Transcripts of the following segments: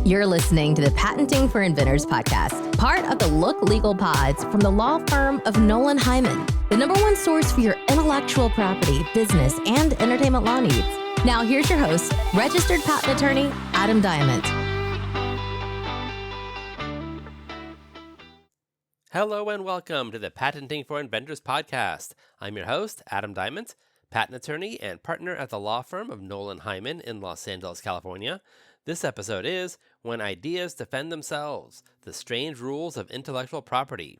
You're listening to the Patenting for Inventors podcast, part of the Look Legal Pods from the law firm of Nolan Hyman, the #1 source for your intellectual property, business, and entertainment law needs. Now here's your host, registered patent attorney, Adam Diamond. Hello and welcome to the Patenting for Inventors podcast. I'm your host, Adam Diamond, patent attorney and partner at the law firm of Nolan Hyman in Los Angeles, California. This episode is When Ideas Defend Themselves, the Strange Rules of Intellectual Property.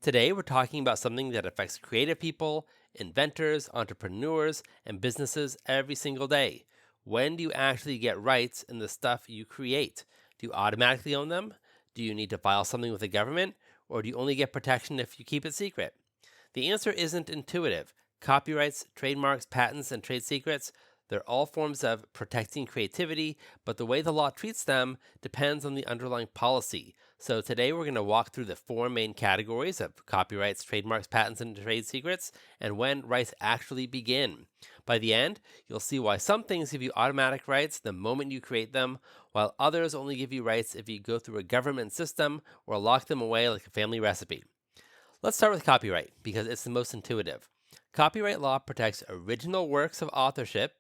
Today we're talking about something that affects creative people, inventors, entrepreneurs, and businesses every single day. When do you actually get rights in the stuff you create? Do you automatically own them? Do you need to file something with the government? Or do you only get protection if you keep it secret? The answer isn't intuitive. Copyrights, trademarks, patents, and trade secrets, they're all forms of protecting creativity, but the way the law treats them depends on the underlying policy. So today we're going to walk through the 4 main categories of copyrights, trademarks, patents, and trade secrets, and when rights actually begin. By the end, you'll see why some things give you automatic rights the moment you create them, while others only give you rights if you go through a government system or lock them away like a family recipe. Let's start with copyright, because it's the most intuitive. Copyright law protects original works of authorship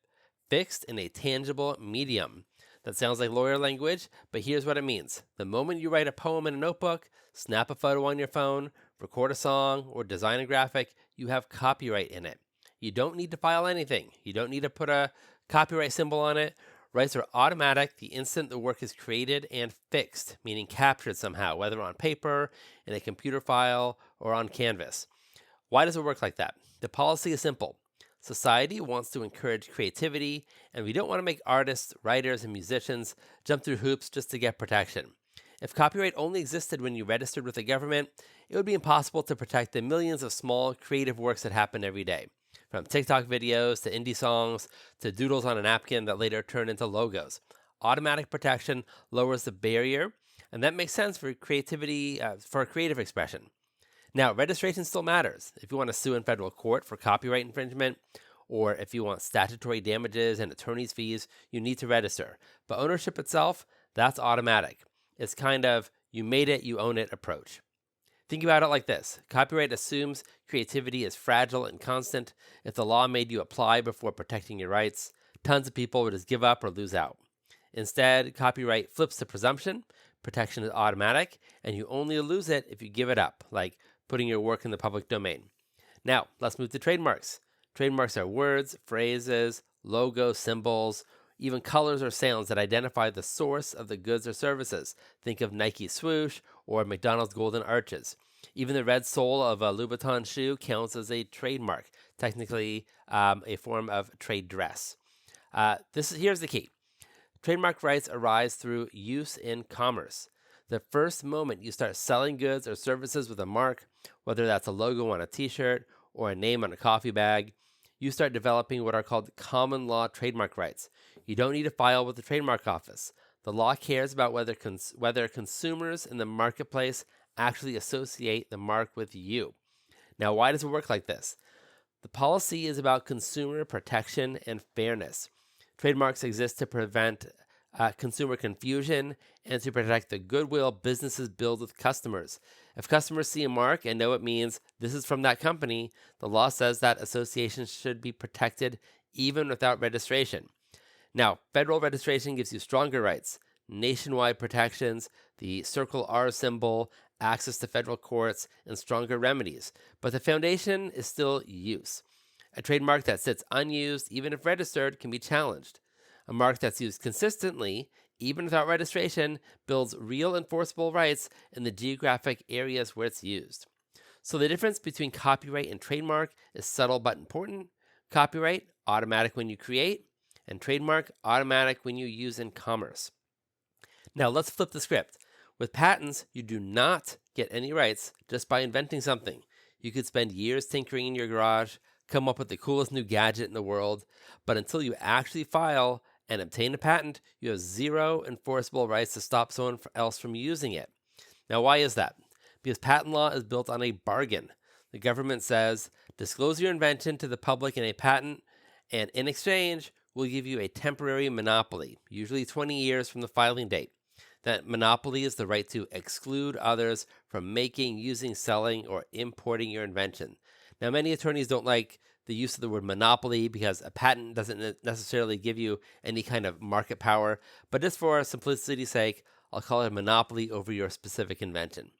fixed in a tangible medium. That sounds like lawyer language, but here's what it means. The moment you write a poem in a notebook, snap a photo on your phone, record a song, or design a graphic, you have copyright in it. You don't need to file anything. You don't need to put a copyright symbol on it. Rights are automatic the instant the work is created and fixed, meaning captured somehow, whether on paper, in a computer file, or on canvas. Why does it work like that? The policy is simple. Society wants to encourage creativity, and we don't want to make artists, writers, and musicians jump through hoops just to get protection. If copyright only existed when you registered with the government, it would be impossible to protect the millions of small, creative works that happen every day. From TikTok videos to indie songs to doodles on a napkin that later turn into logos. Automatic protection lowers the barrier, and that makes sense for creativity, for creative expression. Now, registration still matters. If you want to sue in federal court for copyright infringement, or if you want statutory damages and attorney's fees, you need to register. But ownership itself, that's automatic. It's kind of, you made it, you own it approach. Think about it like this. Copyright assumes creativity is fragile and constant. If the law made you apply before protecting your rights, tons of people would just give up or lose out. Instead, copyright flips the presumption. Protection is automatic, and you only lose it if you give it up, like putting your work in the public domain. Now, let's move to trademarks. Trademarks are words, phrases, logos, symbols, even colors or sounds that identify the source of the goods or services. Think of Nike swoosh or McDonald's golden arches. Even the red sole of a Louboutin shoe counts as a trademark, technically a form of trade dress. Here's the key. Trademark rights arise through use in commerce. The first moment you start selling goods or services with a mark, whether that's a logo on a t-shirt or a name on a coffee bag, you start developing what are called common law trademark rights. You don't need to file with the trademark office. The law cares about whether consumers in the marketplace actually associate the mark with you. Now, why does it work like this? The policy is about consumer protection and fairness. Trademarks exist to prevent consumer confusion and to protect the goodwill businesses build with customers. If customers see a mark and know it means this is from that company, the law says that association should be protected even without registration. Now, federal registration gives you stronger rights, nationwide protections, the Circle R symbol, access to federal courts, and stronger remedies. But the foundation is still use. A trademark that sits unused, even if registered, can be challenged. A mark that's used consistently, even without registration, builds real enforceable rights in the geographic areas where it's used. So the difference between copyright and trademark is subtle but important. Copyright, automatic when you create, and trademark, automatic when you use in commerce. Now let's flip the script. With patents, you do not get any rights just by inventing something. You could spend years tinkering in your garage, come up with the coolest new gadget in the world, but until you actually file and obtain a patent, you have zero enforceable rights to stop someone else from using it. Now, why is that? Because patent law is built on a bargain. The government says, disclose your invention to the public in a patent, and in exchange, we'll give you a temporary monopoly, usually 20 years from the filing date. that monopoly is the right to exclude others from making, using, selling, or importing your invention. Now, many attorneys don't like the use of the word monopoly because a patent doesn't necessarily give you any kind of market power, but just for simplicity's sake, I'll call it a monopoly over your specific invention.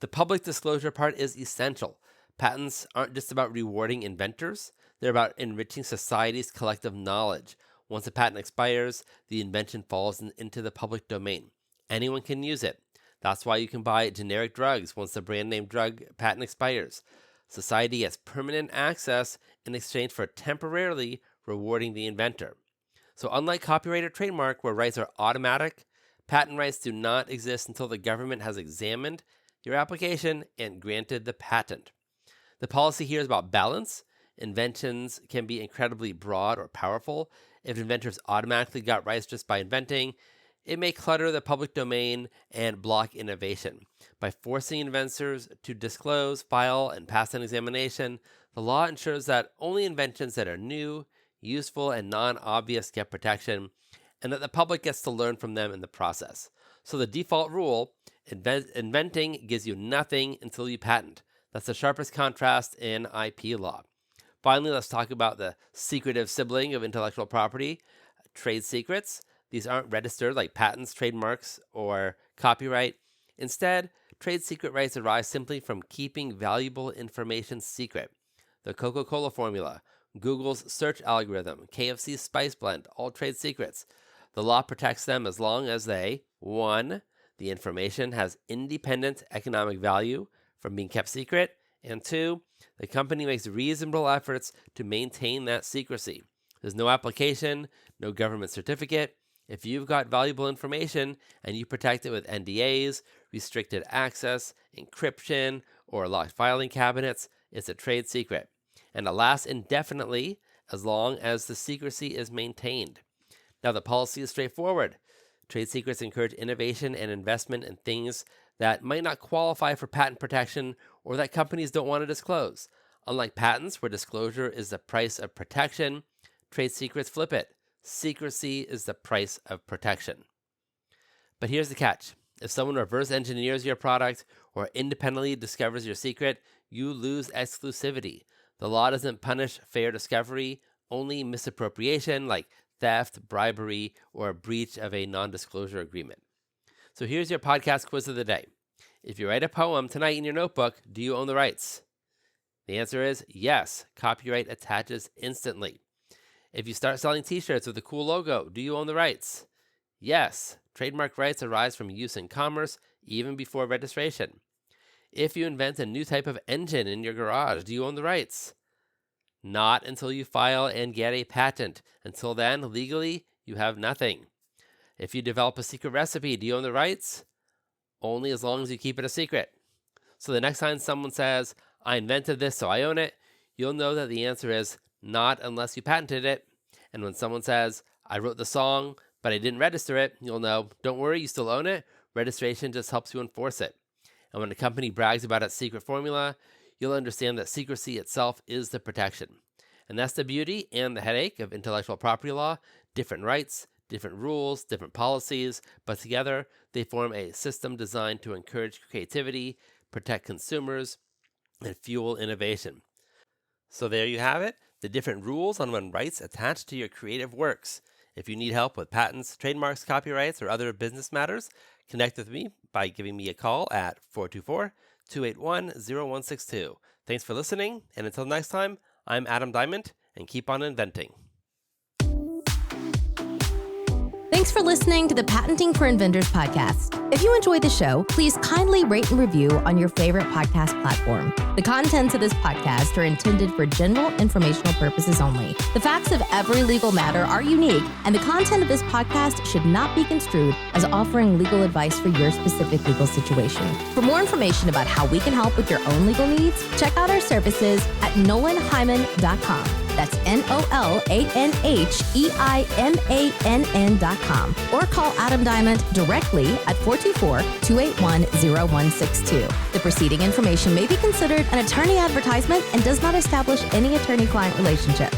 The public disclosure part is essential. Patents aren't just about rewarding inventors, they're about enriching society's collective knowledge. Once a patent expires, the invention falls into the public domain. Anyone can use it. That's why you can buy generic drugs once the brand name drug patent expires. Society gets permanent access in exchange for temporarily rewarding the inventor. So unlike copyright or trademark, where rights are automatic, patent rights do not exist until the government has examined your application and granted the patent. The policy here is about balance. Inventions can be incredibly broad or powerful. If inventors automatically got rights just by inventing, it may clutter the public domain and block innovation. By forcing inventors to disclose, file, and pass an examination, the law ensures that only inventions that are new, useful, and non-obvious get protection, and that the public gets to learn from them in the process. So the default rule, inventing gives you nothing until you patent. That's the sharpest contrast in IP law. Finally, let's talk about the secretive sibling of intellectual property, trade secrets. These aren't registered like patents, trademarks, or copyright. Instead, trade secret rights arise simply from keeping valuable information secret. The Coca-Cola formula, Google's search algorithm, KFC's spice blend, all trade secrets. The law protects them as long as they, 1, the information has independent economic value from being kept secret, and 2, the company makes reasonable efforts to maintain that secrecy. There's no application, no government certificate. If you've got valuable information and you protect it with NDAs, restricted access, encryption, or locked filing cabinets, it's a trade secret. And it lasts indefinitely as long as the secrecy is maintained. Now, the policy is straightforward. Trade secrets encourage innovation and investment in things that might not qualify for patent protection or that companies don't want to disclose. Unlike patents, where disclosure is the price of protection, trade secrets flip it. Secrecy is the price of protection. But here's the catch. If someone reverse engineers your product or independently discovers your secret, you lose exclusivity. The law doesn't punish fair discovery, only misappropriation like theft, bribery, or a breach of a non-disclosure agreement. So here's your podcast quiz of the day. If you write a poem tonight in your notebook, do you own the rights? The answer is yes. Copyright attaches instantly. If you start selling t-shirts with a cool logo, do you own the rights? Yes. Trademark rights arise from use in commerce even before registration. If you invent a new type of engine in your garage, do you own the rights? Not until you file and get a patent. Until then, legally, you have nothing. If you develop a secret recipe, do you own the rights? Only as long as you keep it a secret. So the next time someone says, I invented this, so I own it, you'll know that the answer is not unless you patented it. And when someone says, I wrote the song, but I didn't register it, you'll know, don't worry, you still own it. Registration just helps you enforce it. And when a company brags about its secret formula, you'll understand that secrecy itself is the protection. And that's the beauty and the headache of intellectual property law. Different rights, different rules, different policies, but together they form a system designed to encourage creativity, protect consumers, and fuel innovation. So there you have it, the different rules on when rights attach to your creative works. If you need help with patents, trademarks, copyrights, or other business matters, connect with me by giving me a call at 424-281-0162. Thanks for listening, and until next time, I'm Adam Diamond, and keep on inventing. Thanks for listening to the Patenting for Inventors podcast. If you enjoyed the show, please kindly rate and review on your favorite podcast platform. The contents of this podcast are intended for general informational purposes only. The facts of every legal matter are unique, and the content of this podcast should not be construed as offering legal advice for your specific legal situation. For more information about how we can help with your own legal needs, check out our services at nolanhyman.com. That's NOLANHEIMANN.com. Or call Adam Diamond directly at 424-281-0162. The preceding information may be considered an attorney advertisement and does not establish any attorney-client relationship.